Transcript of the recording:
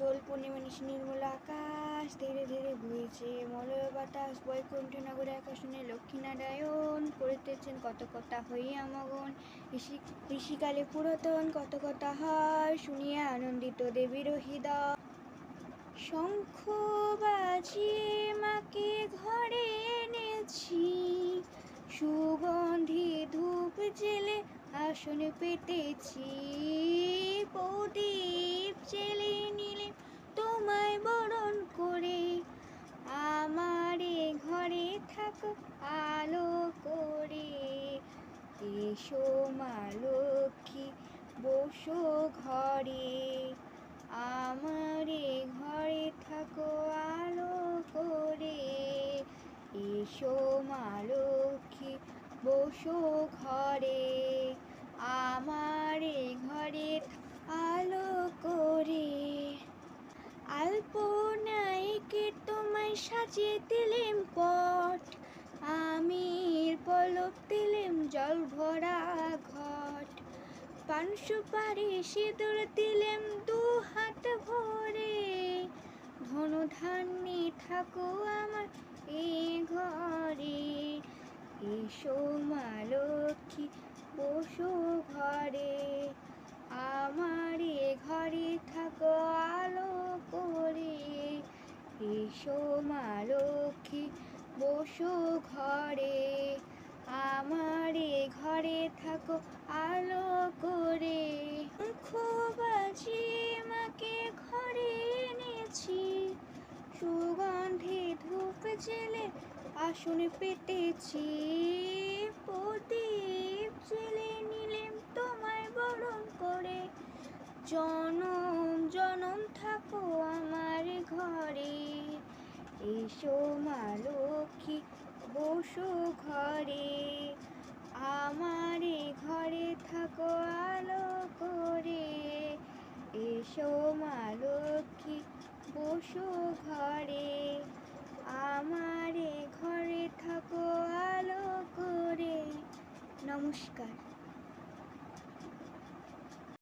দোল পূর্ণিমা নিশি নির্মল আকাশ ধীরে ধীরে বইছে মলয় বাতাস বৈকুণ্ঠ নগরে আকাশনে লক্ষ্মীনারায়ণ করিতেছেন কত কথা হইয়া মগন ঋষিকালে পুরাতন কত কথা হয় শুনিয়া আনন্দিত দেবীর হৃদয়। শঙ্খ বাজিয়ে মাকে ঘরে এনেছি, সুগন্ধি ধূপ জেলে আসনে পেতেছি, প্রদীপ জেলে নিলে তোমায় বরণ করে, আমারে ঘরে থাকো আলো করে। এসো মা লক্ষ্মী বসো ঘরে, আমারে ঘরে থাকো আলো করে। এসো মা লক্ষ্মী বসো ঘরে, আমারে ঘরে আলো করে। আলপনায়কে তোমায় সাজিয়ে দিলেম পট, আমির পলক দিলেম জল ভরা ঘট, পান সুপারি সিঁদুর দিলেম দু হাত ভরে, ধনু ধান্যে থাকো আমার এ ঘরে। এসো মা লক্ষ্মী বসো ঘরে, আমারে ঘরে থাকো আলো করে। এসো মা লক্ষ্মী বসো ঘরে, আমারে ঘরে থাকো আলো করে। শঙ্খ বাজিয়ে মাকে ঘরে এনেছি, সুগন্ধি ধূপ জেলে আসনে পেতেছি, প্রদীপ জেলে নিলেম তোমায় বরণ করে। জনম জনম থাকো আমার ঘরে, এসো মা লক্ষ্মী বসো ঘরে, আমারে ঘরে থাকো আলো করে। এসো মা লক্ষ্মী বসো ঘরে, আমারে ঘরে থাকো আলো করে। নমস্কার।